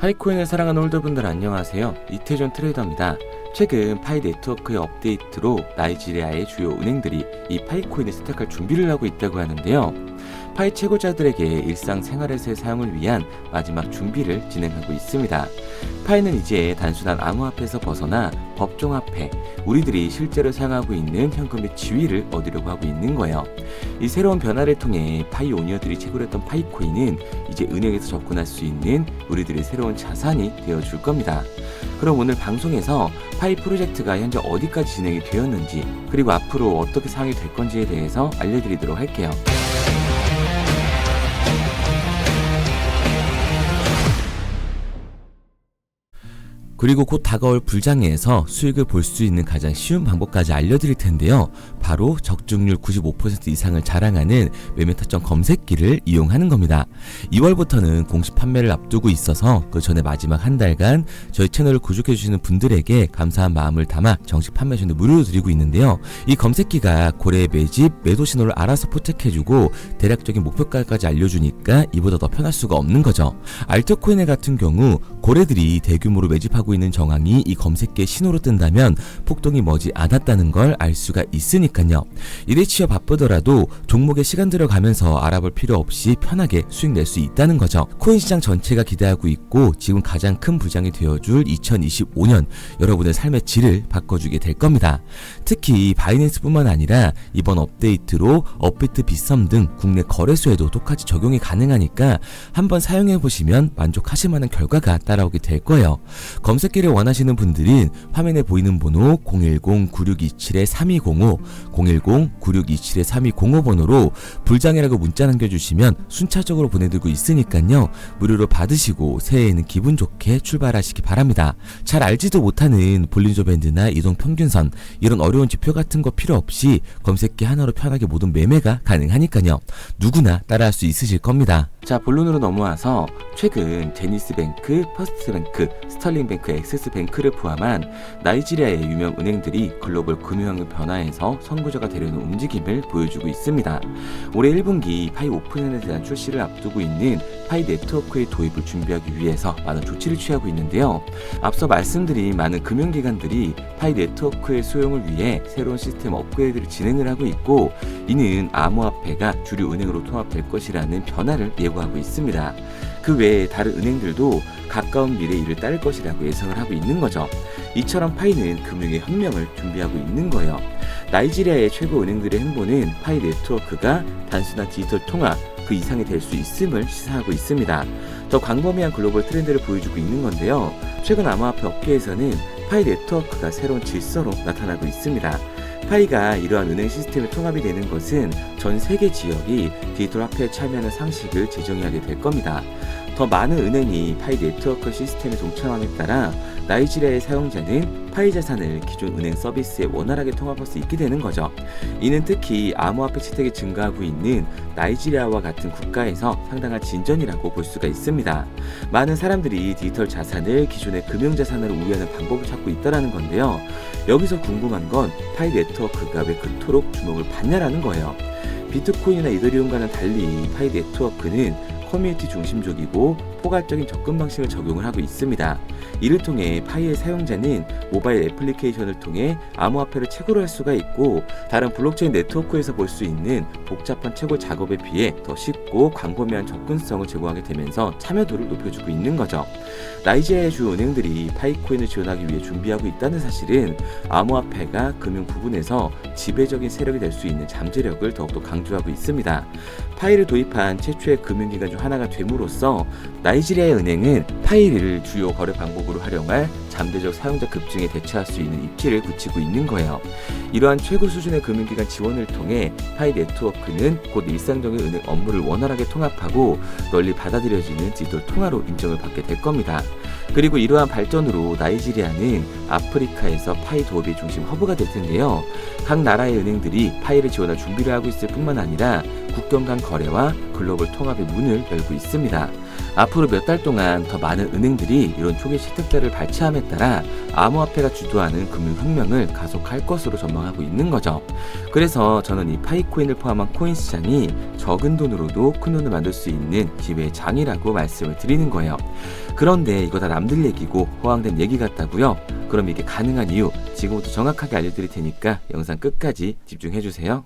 파이코인을 사랑하는 홀더분들 안녕하세요. 이태준 트레이더입니다. 최근 파이 네트워크의 업데이트로 나이지리아의 주요 은행들이 이 파이코인을 세탁할 준비를 하고 있다고 하는데요. 파이 채굴자들에게 일상생활에서의 사용을 위한 마지막 준비를 진행하고 있습니다. 파이는 이제 단순한 암호화폐에서 벗어나 법정화폐, 우리들이 실제로 사용하고 있는 현금 및 지위를 얻으려고 하고 있는 거예요. 이 새로운 변화를 통해 파이 오니어들이 채굴했던 파이코인은 이제 은행에서 접근할 수 있는 우리들의 새로운 자산이 되어줄 겁니다. 그럼 오늘 방송에서 파이 프로젝트가 현재 어디까지 진행이 되었는지, 그리고 앞으로 어떻게 사용이 될 건지에 대해서 알려드리도록 할게요. 그리고 곧 다가올 불장에서 수익을 볼 수 있는 가장 쉬운 방법까지 알려드릴 텐데요. 바로 적중률 95% 이상을 자랑하는 매매 타점 검색기를 이용하는 겁니다. 2월부터는 공식 판매를 앞두고 있어서 그 전에 마지막 한 달간 저희 채널을 구독해주시는 분들에게 감사한 마음을 담아 정식 판매 전에 무료로 드리고 있는데요. 이 검색기가 고래의 매집, 매도 신호를 알아서 포착해주고 대략적인 목표가까지 알려주니까 이보다 더 편할 수가 없는 거죠. 알트코인 같은 경우 고래들이 대규모로 매집하고 있는 정황이 이 검색기의 신호로 뜬다면 폭동이 머지 않았다는 걸 알 수가 있으니까요. 일에 치여 바쁘더라도 종목에 시간 들어가면서 알아볼 필요 없이 편하게 수익 낼 수 있다는 거죠. 코인 시장 전체가 기대하고 있고 지금 가장 큰 부장이 되어줄 2025년 여러분의 삶의 질을 바꿔주게 될 겁니다. 특히 바이낸스뿐만 아니라 이번 업데이트로 업비트, 빗썸 등 국내 거래소에도 똑같이 적용이 가능하니까 한번 사용해보시면 만족하실 만한 결과가 따라오게 될 거예요. 검색기를 원하시는 분들은 화면에 보이는 번호 010-9627-3205, 010-9627-3205번호로 불장이라고 문자 남겨주시면 순차적으로 보내드리고 있으니까요. 무료로 받으시고 새해에는 기분 좋게 출발하시기 바랍니다. 잘 알지도 못하는 볼린저 밴드나 이동 평균선, 이런 어려운 지표 같은 거 필요 없이 검색기 하나로 편하게 모든 매매가 가능하니까요. 누구나 따라할 수 있으실 겁니다. 자, 본론으로 넘어와서 최근 제니스뱅크, 퍼스트뱅크, 스털링뱅크, 엑세스뱅크를 포함한 나이지리아의 유명 은행들이 글로벌 금융환경 변화에서 선구자가 되려는 움직임을 보여주고 있습니다. 올해 1분기 파이 오픈에 대한 출시를 앞두고 있는 파이 네트워크의 도입을 준비하기 위해서 많은 조치를 취하고 있는데요. 앞서 말씀드린 많은 금융기관들이 파이 네트워크의 수용을 위해 새로운 시스템 업그레이드를 진행을 하고 있고, 이는 암호화폐가 주류 은행으로 통합될 것이라는 변화를 예고하고 있습니다. 그 외에 다른 은행들도 가까운 미래에 이를 따를 것이라고 예상을 하고 있는 거죠. 이처럼 파이는 금융의 혁명을 준비하고 있는 거예요. 나이지리아의 최고 은행들의 행보는 파이 네트워크가 단순한 디지털 통화 그 이상이 될 수 있음을 시사하고 있습니다. 더 광범위한 글로벌 트렌드를 보여주고 있는 건데요. 최근 암호화폐 업계에서는 파이 네트워크가 새로운 질서로 나타나고 있습니다. 파이가 이러한 은행 시스템에 통합이 되는 것은 전 세계 지역이 디지털 화폐에 참여하는 상식을 제정하게 될 겁니다. 더 많은 은행이 파이 네트워크 시스템에 동참함에 따라 나이지리아의 사용자는 파이 자산을 기존 은행 서비스에 원활하게 통합할 수 있게 되는 거죠. 이는 특히 암호화폐 채택이 증가하고 있는 나이지리아와 같은 국가에서 상당한 진전이라고 볼 수가 있습니다. 많은 사람들이 디지털 자산을 기존의 금융 자산으로 우회하는 방법을 찾고 있다는 건데요. 여기서 궁금한 건 파이 네트워크가 왜 그토록 주목을 받냐라는 거예요. 비트코인이나 이더리움과는 달리 파이 네트워크는 커뮤니티 중심적이고 포괄적인 접근 방식을 적용을 하고 있습니다. 이를 통해 파이의 사용자는 모바일 애플리케이션을 통해 암호화폐를 채굴할 수가 있고, 다른 블록체인 네트워크에서 볼 수 있는 복잡한 채굴 작업에 비해 더 쉽고 광범위한 접근성을 제공하게 되면서 참여도를 높여주고 있는 거죠. 나이지리아의 주 은행들이 파이코인을 지원하기 위해 준비하고 있다는 사실은 암호화폐가 금융 부분에서 지배적인 세력이 될 수 있는 잠재력을 더욱더 강조하고 있습니다. 파이를 도입한 최초의 금융기관 중 하나가 됨으로써 나이지리아의 은행은 파이를 주요 거래 방법으로 활용할 잠재적 사용자 급증에 대처할 수 있는 입지를 굳히고 있는 거예요. 이러한 최고 수준의 금융기관 지원을 통해 파이 네트워크는 곧 일상적인 은행 업무를 원활하게 통합하고 널리 받아들여지는 디지털 통화로 인정을 받게 될 겁니다. 그리고 이러한 발전으로 나이지리아는 아프리카에서 파이 도입의 중심 허브가 될 텐데요. 각 나라의 은행들이 파이를 지원할 준비를 하고 있을 뿐만 아니라 국경 간 거래와 글로벌 통합의 문을 열고 있습니다. 앞으로 몇 달 동안 더 많은 은행들이 이런 초기 시특대를 발췌함에 따라 암호화폐가 주도하는 금융혁명을 가속할 것으로 전망하고 있는 거죠. 그래서 저는 이 파이코인을 포함한 코인 시장이 적은 돈으로도 큰 돈을 만들 수 있는 기회의 장이라고 말씀을 드리는 거예요. 그런데 이거 다 남들 얘기고 허황된 얘기 같다고요? 그럼 이게 가능한 이유 지금부터 정확하게 알려드릴 테니까 영상 끝까지 집중해주세요.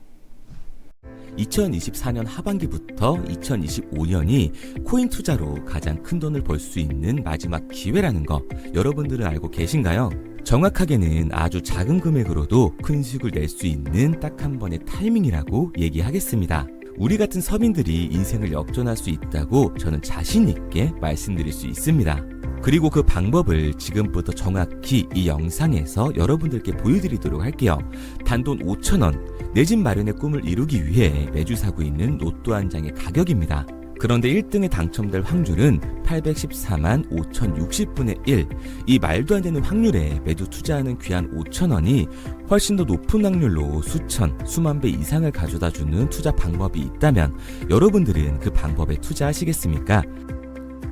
2024년 하반기부터 2025년이 코인 투자로 가장 큰 돈을 벌 수 있는 마지막 기회라는 거 여러분들은 알고 계신가요? 정확하게는 아주 작은 금액으로도 큰 수익을 낼 수 있는 딱 한 번의 타이밍이라고 얘기하겠습니다. 우리 같은 서민들이 인생을 역전할 수 있다고 저는 자신 있게 말씀드릴 수 있습니다. 그리고 그 방법을 지금부터 정확히 이 영상에서 여러분들께 보여드리도록 할게요. 단돈 5,000원, 내 집 마련의 꿈을 이루기 위해 매주 사고 있는 로또 한 장의 가격입니다. 그런데 1등에 당첨될 확률은 814만 5060분의 1. 이 말도 안 되는 확률에 매주 투자하는 귀한 5,000원이 훨씬 더 높은 확률로 수천, 수만 배 이상을 가져다주는 투자 방법이 있다면 여러분들은 그 방법에 투자하시겠습니까?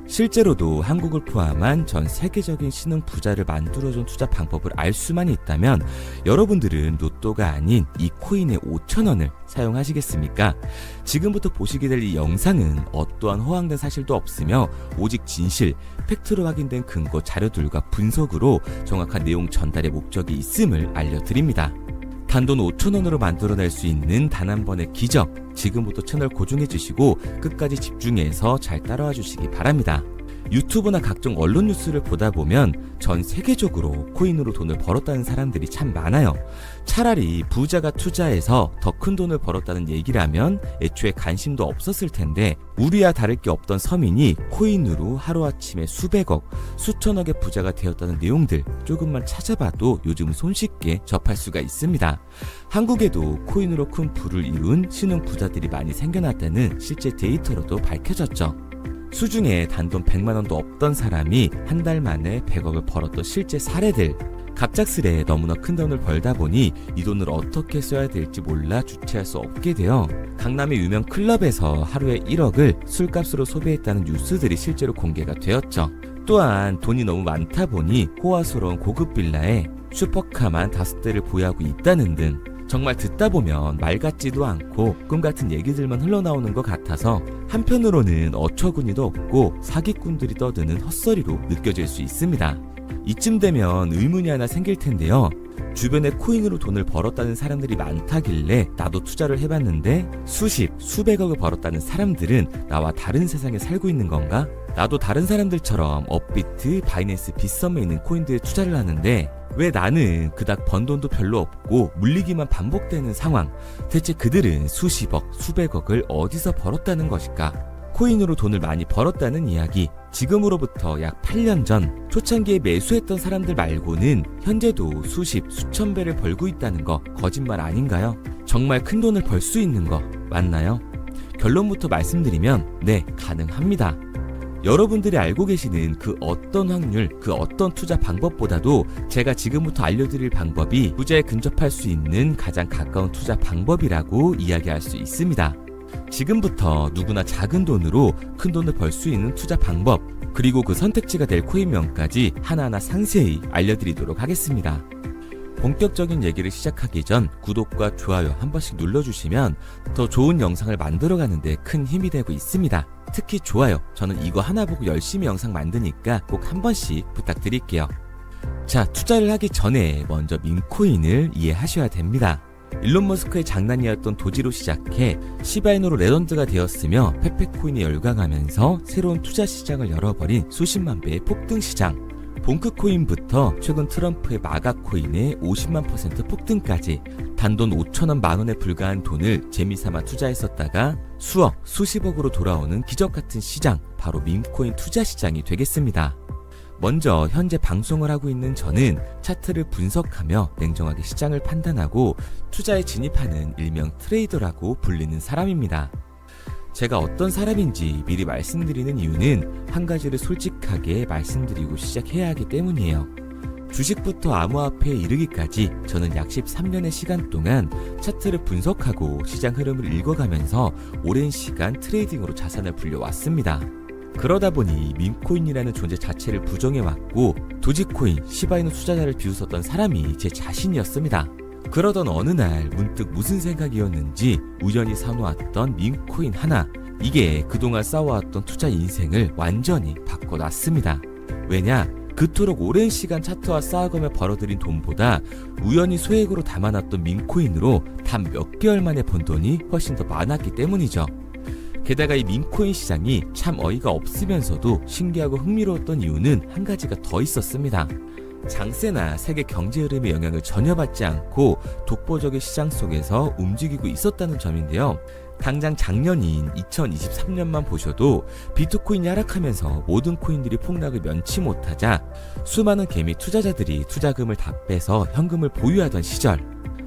실제로도 한국을 포함한 전 세계적인 신흥 부자를 만들어준 투자 방법을 알 수만 있다면 여러분들은 로또가 아닌 이 코인의 5,000원을 사용하시겠습니까? 지금부터 보시게 될 이 영상은 어떠한 허황된 사실도 없으며 오직 진실, 팩트로 확인된 근거 자료들과 분석으로 정확한 내용 전달의 목적이 있음을 알려드립니다. 단돈 5,000원으로 만들어낼 수 있는 단 한 번의 기적, 지금부터 채널 고정해 주시고 끝까지 집중해서 잘 따라와 주시기 바랍니다. 유튜브나 각종 언론 뉴스를 보다 보면 전 세계적으로 코인으로 돈을 벌었다는 사람들이 참 많아요. 차라리 부자가 투자해서 더 큰 돈을 벌었다는 얘기라면 애초에 관심도 없었을 텐데 우리와 다를 게 없던 서민이 코인으로 하루아침에 수백억, 수천억의 부자가 되었다는 내용들 조금만 찾아봐도 요즘 손쉽게 접할 수가 있습니다. 한국에도 코인으로 큰 부를 이룬 신흥 부자들이 많이 생겨났다는 실제 데이터로도 밝혀졌죠. 수중에 단돈 100만원도 없던 사람이 한 달 만에 100억을 벌었던 실제 사례들. 갑작스레 너무나 큰 돈을 벌다 보니 이 돈을 어떻게 써야 될지 몰라 주체할 수 없게 되어 강남의 유명 클럽에서 하루에 1억을 술값으로 소비했다는 뉴스들이 실제로 공개가 되었죠. 또한 돈이 너무 많다 보니 호화스러운 고급 빌라에 슈퍼카만 5대를 보유하고 있다는 등 정말 듣다 보면 말 같지도 않고 꿈 같은 얘기들만 흘러나오는 것 같아서 한편으로는 어처구니도 없고 사기꾼들이 떠드는 헛소리로 느껴질 수 있습니다. 이쯤 되면 의문이 하나 생길 텐데요. 주변에 코인으로 돈을 벌었다는 사람들이 많다길래 나도 투자를 해봤는데 수십, 수백억을 벌었다는 사람들은 나와 다른 세상에 살고 있는 건가? 나도 다른 사람들처럼 업비트, 바이낸스, 빗썸에 있는 코인들에 투자를 하는데 왜 나는 그닥 번 돈도 별로 없고 물리기만 반복되는 상황? 대체 그들은 수십억, 수백억을 어디서 벌었다는 것일까? 코인으로 돈을 많이 벌었다는 이야기, 지금으로부터 약 8년 전 초창기에 매수했던 사람들 말고는 현재도 수십, 수천 배를 벌고 있다는 거 거짓말 아닌가요? 정말 큰 돈을 벌 수 있는 거 맞나요? 결론부터 말씀드리면 네, 가능합니다. 여러분들이 알고 계시는 그 어떤 확률, 그 어떤 투자 방법보다도 제가 지금부터 알려드릴 방법이 부자에 근접할 수 있는 가장 가까운 투자 방법이라고 이야기할 수 있습니다. 지금부터 누구나 작은 돈으로 큰 돈을 벌 수 있는 투자 방법, 그리고 그 선택지가 될 코인명까지 하나하나 상세히 알려드리도록 하겠습니다. 본격적인 얘기를 시작하기 전 구독과 좋아요 한 번씩 눌러주시면 더 좋은 영상을 만들어가는 데 큰 힘이 되고 있습니다. 특히 좋아요, 저는 이거 하나 보고 열심히 영상 만드니까 꼭 한 번씩 부탁드릴게요. 자, 투자를 하기 전에 먼저 밈코인을 이해하셔야 됩니다. 일론 머스크의 장난이었던 도지로 시작해 시바이노로 레전드가 되었으며 페페코인이 열광하면서 새로운 투자 시장을 열어버린 수십만 배의 폭등 시장. 봉크코인부터 최근 트럼프의 마가코인의 50만% 폭등까지 단돈 5천원 만원에 불과한 돈을 재미삼아 투자했었다가 수억, 수십억으로 돌아오는 기적같은 시장, 바로 밈코인 투자 시장이 되겠습니다. 먼저 현재 방송을 하고 있는 저는 차트를 분석하며 냉정하게 시장을 판단하고 투자에 진입하는 일명 트레이더라고 불리는 사람입니다. 제가 어떤 사람인지 미리 말씀드리는 이유는 한 가지를 솔직하게 말씀드리고 시작해야 하기 때문이에요. 주식부터 암호화폐에 이르기까지 저는 약 13년의 시간 동안 차트를 분석하고 시장 흐름을 읽어가면서 오랜 시간 트레이딩으로 자산을 불려왔습니다. 그러다 보니 밈코인이라는 존재 자체를 부정해왔고 도지코인, 시바이누 투자자를 비웃었던 사람이 제 자신이었습니다. 그러던 어느 날 문득 무슨 생각이었는지 우연히 사놓았던 밈코인 하나, 이게 그동안 쌓아왔던 투자 인생을 완전히 바꿔놨습니다. 왜냐? 그토록 오랜 시간 차트와 쌓아가며 벌어들인 돈보다 우연히 소액으로 담아놨던 밈코인으로 단 몇 개월 만에 번 돈이 훨씬 더 많았기 때문이죠. 게다가 이 밈코인 시장이 참 어이가 없으면서도 신기하고 흥미로웠던 이유는 한 가지가 더 있었습니다. 장세나 세계 경제 흐름의 영향을 전혀 받지 않고 독보적인 시장 속에서 움직이고 있었다는 점인데요. 당장 작년인 2023년만 보셔도 비트코인이 하락하면서 모든 코인들이 폭락을 면치 못하자 수많은 개미 투자자들이 투자금을 다 빼서 현금을 보유하던 시절,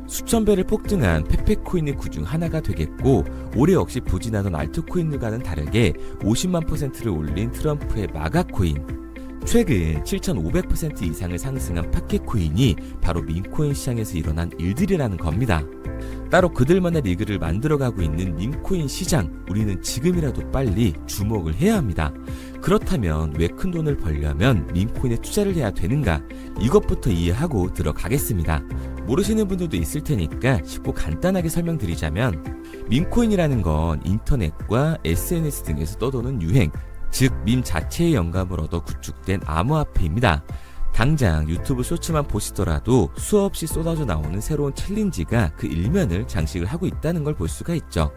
수천 배를 폭등한 페페코인이 그중 하나가 되겠고, 올해 역시 부진하던 알트코인들과는 다르게 50만 %를 올린 트럼프의 마가코인, 최근 7,500% 이상을 상승한 파켓코인이 바로 밈코인 시장에서 일어난 일들이라는 겁니다. 따로 그들만의 리그를 만들어가고 있는 밈코인 시장, 우리는 지금이라도 빨리 주목을 해야 합니다. 그렇다면 왜 큰 돈을 벌려면 밈코인에 투자를 해야 되는가? 이것부터 이해하고 들어가겠습니다. 모르시는 분들도 있을 테니까 쉽고 간단하게 설명드리자면, 밈코인이라는 건 인터넷과 SNS 등에서 떠도는 유행, 즉 밈 자체의 영감을 얻어 구축된 암호화폐입니다. 당장 유튜브 쇼츠만 보시더라도 수없이 쏟아져 나오는 새로운 챌린지가 그 일면을 장식을 하고 있다는 걸 볼 수가 있죠.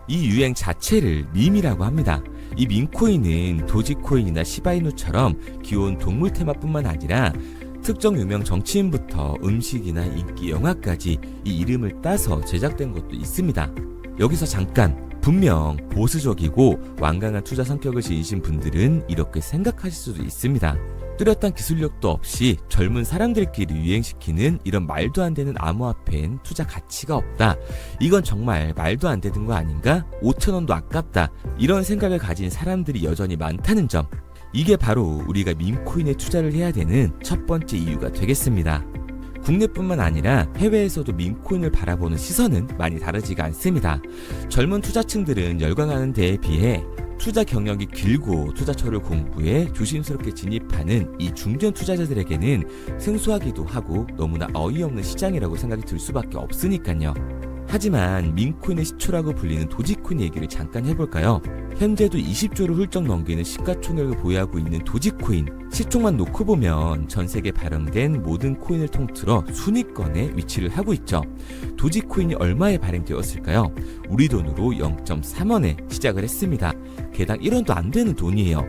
이 유행 자체를 밈이라고 합니다. 이 밈코인은 도지코인이나 시바이누처럼 귀여운 동물 테마뿐만 아니라 특정 유명 정치인부터 음식이나 인기 영화까지 이 이름을 따서 제작된 것도 있습니다. 여기서 잠깐, 분명 보수적이고 완강한 투자 성격을 지니신 분들은 이렇게 생각하실 수도 있습니다. 뚜렷한 기술력도 없이 젊은 사람들끼리 유행시키는 이런 말도 안 되는 암호화폐엔 투자 가치가 없다. 이건 정말 말도 안 되는 거 아닌가? 5,000원도 아깝다. 이런 생각을 가진 사람들이 여전히 많다는 점. 이게 바로 우리가 밈코인에 투자를 해야 되는 첫 번째 이유가 되겠습니다. 국내뿐만 아니라 해외에서도 밈코인을 바라보는 시선은 많이 다르지가 않습니다. 젊은 투자층들은 열광하는 데에 비해 투자 경력이 길고 투자처를 공부해 조심스럽게 진입하는 이 중견 투자자들에게는 생소하기도 하고 너무나 어이없는 시장이라고 생각이 들 수밖에 없으니까요. 하지만 밈코인의 시초라고 불리는 도지코인 얘기를 잠깐 해볼까요? 현재도 20조를 훌쩍 넘기는 시가총액을 보유하고 있는 도지코인, 시총만 놓고 보면 전 세계에 발행된 모든 코인을 통틀어 순위권에 위치를 하고 있죠. 도지코인이 얼마에 발행되었을까요? 우리 돈으로 0.3원에 시작을 했습니다. 개당 1원도 안 되는 돈이에요.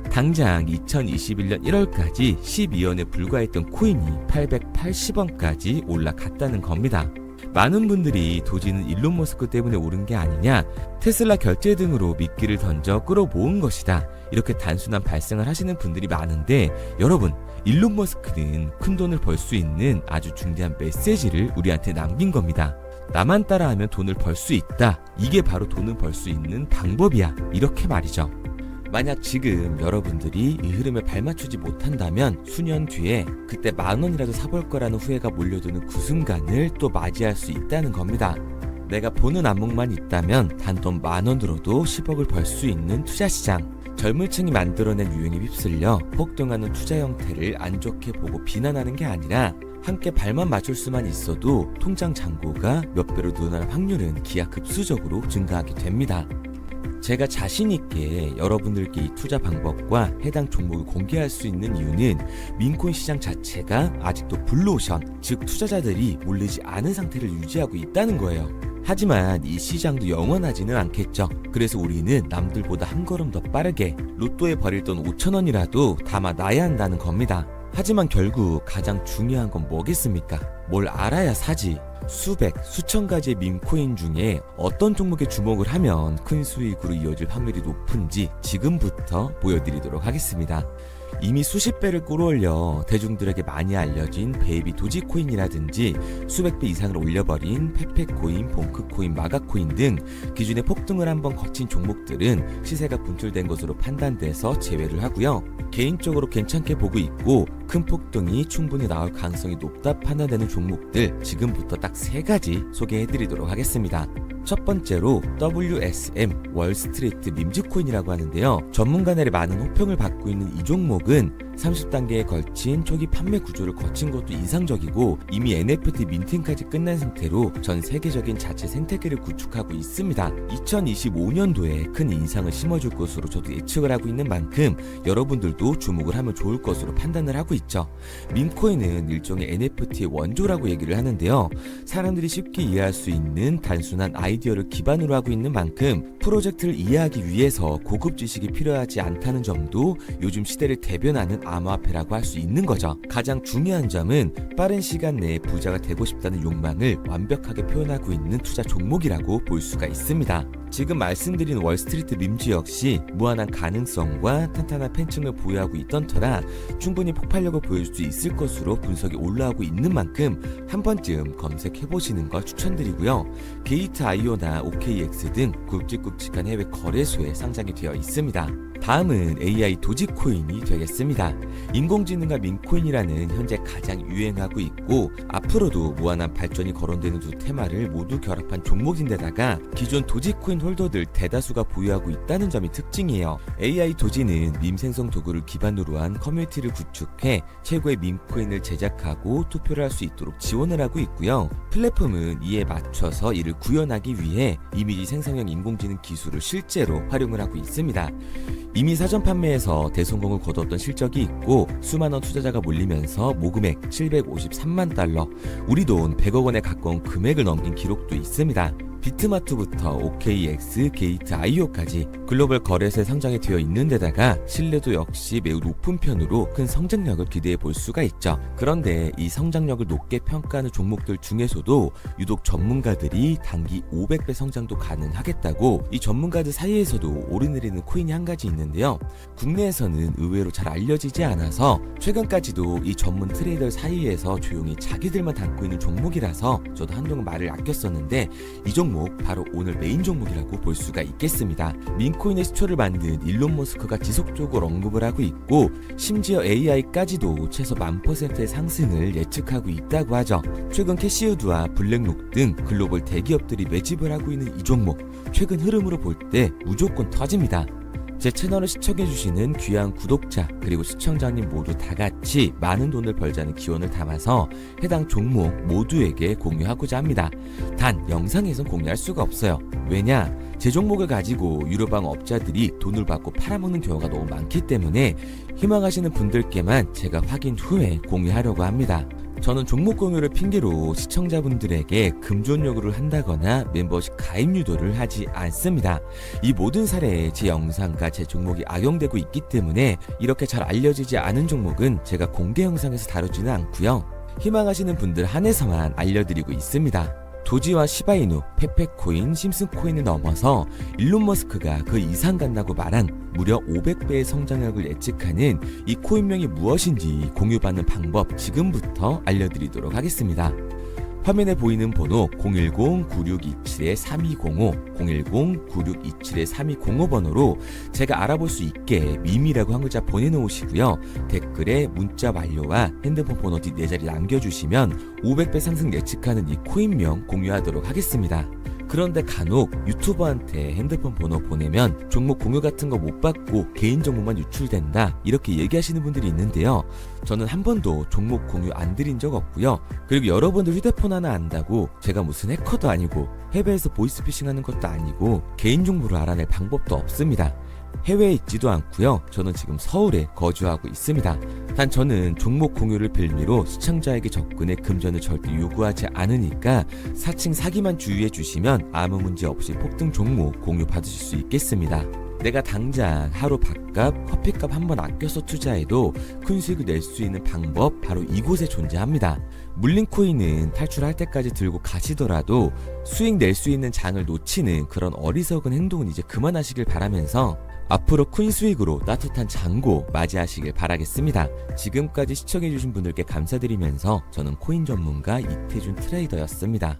당장 2021년 1월까지 12원에 불과했던 코인이 880원까지 올라갔다는 겁니다. 많은 분들이 도지는 일론 머스크 때문에 오른 게 아니냐, 테슬라 결제 등으로 미끼를 던져 끌어모은 것이다, 이렇게 단순한 발생을 하시는 분들이 많은데, 여러분, 일론 머스크는 큰 돈을 벌 수 있는 아주 중대한 메시지를 우리한테 남긴 겁니다. 나만 따라하면 돈을 벌 수 있다. 이게 바로 돈을 벌 수 있는 방법이야. 이렇게 말이죠. 만약 지금 여러분들이 이 흐름에 발맞추지 못한다면 수년 뒤에 그때 10,000원이라도 사볼 거라는 후회가 몰려드는 그 순간을 또 맞이할 수 있다는 겁니다. 내가 보는 안목만 있다면 단돈 10,000원으로도 10억을 벌 수 있는 투자시장. 젊은 층이 만들어낸 유행에 휩쓸려 폭등하는 투자 형태를 안 좋게 보고 비난하는 게 아니라 함께 발만 맞출 수만 있어도 통장 잔고가 몇 배로 늘어날 확률은 기하급수적으로 증가하게 됩니다. 제가 자신있게 여러분들께 이 투자 방법과 해당 종목을 공개할 수 있는 이유는 밈코인 시장 자체가 아직도 블루오션, 즉 투자자들이 몰리지 않은 상태를 유지하고 있다는 거예요. 하지만 이 시장도 영원하지는 않겠죠. 그래서 우리는 남들보다 한 걸음 더 빠르게 로또에 버릴 돈 5,000원이라도 담아놔야 한다는 겁니다. 하지만 결국 가장 중요한 건 뭐겠습니까? 뭘 알아야 사지. 수백, 수천 가지의 밈코인 중에 어떤 종목에 주목을 하면 큰 수익으로 이어질 확률이 높은지 지금부터 보여드리도록 하겠습니다. 이미 수십 배를 끌어올려 대중들에게 많이 알려진 베이비 도지코인이라든지 수백 배 이상을 올려버린 페페코인, 봉크코인, 마가코인 등 기존의 폭등을 한번 거친 종목들은 시세가 분출된 것으로 판단돼서 제외를 하고요. 개인적으로 괜찮게 보고 있고 큰 폭등이 충분히 나올 가능성이 높다 판단되는 종목들 지금부터 딱 3가지 소개해드리도록 하겠습니다. 첫 번째로 WSM 월스트리트 밈즈코인이라고 하는데요. 전문가들의 많은 호평을 받고 있는 이 종목은 30단계에 걸친 초기 판매 구조를 거친 것도 인상적이고 이미 NFT 민팅까지 끝난 상태로 전 세계적인 자체 생태계를 구축하고 있습니다. 2025년도에 큰 인상을 심어줄 것으로 저도 예측을 하고 있는 만큼 여러분들도 주목을 하면 좋을 것으로 판단을 하고 있죠. 밈코인은 일종의 NFT의 원조라고 얘기를 하는데요. 사람들이 쉽게 이해할 수 있는 단순한 아이디어를 기반으로 하고 있는 만큼 프로젝트를 이해하기 위해서 고급 지식이 필요하지 않다는 점도 요즘 시대를 대변하는 암호화폐라고 할 수 있는 거죠. 가장 중요한 점은 빠른 시간 내에 부자가 되고 싶다는 욕망을 완벽하게 표현하고 있는 투자 종목이라고 볼 수가 있습니다. 지금 말씀드린 월스트리트 밈즈 역시 무한한 가능성과 탄탄한 팬층을 보유하고 있던 터라 충분히 폭발력을 보여줄 수 있을 것으로 분석이 올라오고 있는 만큼 한 번쯤 검색해보시는 걸 추천드리고요. 게이트.io나 OKX 등 굵직굵직한 해외 거래소에 상장이 되어 있습니다. 다음은 AI 도지코인이 되겠습니다. 인공지능과 밈코인이라는 현재 가장 유행하고 있고 앞으로도 무한한 발전이 거론되는 두 테마를 모두 결합한 종목인데다가 기존 도지코인 홀더들 대다수가 보유하고 있다는 점이 특징이에요. AI 도지는 밈 생성 도구를 기반으로 한 커뮤니티를 구축해 최고의 밈코인을 제작하고 투표를 할 수 있도록 지원을 하고 있고요. 플랫폼은 이에 맞춰서 이를 구현하기 위해 이미지 생성형 인공지능 기술을 실제로 활용을 하고 있습니다. 이미 사전 판매에서 대성공을 거뒀던 실적이 있고 수많은 투자자가 몰리면서 모금액 753만 달러, 우리 돈 100억 원에 가까운 금액을 넘긴 기록도 있습니다. 비트마트부터 OKX, 게이트.io까지 글로벌 거래소에 상장이 되어 있는 데다가 신뢰도 역시 매우 높은 편으로 큰 성장력을 기대해 볼 수가 있죠. 그런데 이 성장력을 높게 평가하는 종목들 중에서도 유독 전문가들이 단기 500배 성장도 가능하겠다고 이 전문가들 사이에서도 오르내리는 코인이 한 가지 있는데요. 국내에서는 의외로 잘 알려지지 않아서 최근까지도 이 전문 트레이더 사이에서 조용히 자기들만 담고 있는 종목이라서 저도 한동안 말을 아꼈었는데 이 종목 바로 오늘 메인 종목이라고 볼 수가 있겠습니다. 민코인의 시초를 만든 일론 머스크가 지속적으로 언급을 하고 있고 심지어 AI까지도 최소 1000%의 상승을 예측하고 있다고 하죠. 최근 캐시우드와 블랙록 등 글로벌 대기업들이 매집을 하고 있는 이 종목 최근 흐름으로 볼 때 무조건 터집니다. 제 채널을 시청해주시는 귀한 구독자 그리고 시청자님 모두 다같이 많은 돈을 벌자는 기원을 담아서 해당 종목 모두에게 공유하고자 합니다. 단 영상에선 공유할 수가 없어요. 왜냐? 제 종목을 가지고 유료방 업자들이 돈을 받고 팔아먹는 경우가 너무 많기 때문에 희망하시는 분들께만 제가 확인 후에 공유하려고 합니다. 저는 종목 공유를 핑계로 시청자분들에게 금전 요구를 한다거나 멤버십 가입 유도를 하지 않습니다. 이 모든 사례에 제 영상과 제 종목이 악용되고 있기 때문에 이렇게 잘 알려지지 않은 종목은 제가 공개 영상에서 다루지는 않고요. 희망하시는 분들 한해서만 알려드리고 있습니다. 도지와 시바이누, 페페코인, 심슨코인을 넘어서 일론 머스크가 그 이상 간다고 말한 무려 500배의 성장력을 예측하는 이 코인명이 무엇인지 공유받는 방법 지금부터 알려드리도록 하겠습니다. 화면에 보이는 번호 010-9627-3205, 010-9627-3205 번호로 제가 알아볼 수 있게 밈이라고 한 글자 보내놓으시고요. 댓글에 문자 완료와 핸드폰 번호 뒷 4자리 남겨주시면 500배 상승 예측하는 이 코인명 공유하도록 하겠습니다. 그런데 간혹 유튜버한테 핸드폰 번호 보내면 종목 공유 같은 거 못 받고 개인정보만 유출된다 이렇게 얘기하시는 분들이 있는데요. 저는 한 번도 종목 공유 안 드린 적 없고요. 그리고 여러분들 휴대폰 하나 안다고 제가 무슨 해커도 아니고 해외에서 보이스피싱 하는 것도 아니고 개인정보를 알아낼 방법도 없습니다. 해외에 있지도 않고요. 저는 지금 서울에 거주하고 있습니다. 단 저는 종목 공유를 빌미로 시청자에게 접근의 금전을 절대 요구하지 않으니까 사칭 사기만 주의해 주시면 아무 문제 없이 폭등 종목 공유 받으실 수 있겠습니다. 내가 당장 하루 밥값, 커피값 한번 아껴서 투자해도 큰 수익을 낼 수 있는 방법 바로 이곳에 존재합니다. 물린 코인은 탈출할 때까지 들고 가시더라도 수익 낼 수 있는 장을 놓치는 그런 어리석은 행동은 이제 그만하시길 바라면서 앞으로 큰 수익으로 따뜻한 잔고 맞이하시길 바라겠습니다. 지금까지 시청해주신 분들께 감사드리면서 저는 코인 전문가 이태준 트레이더였습니다.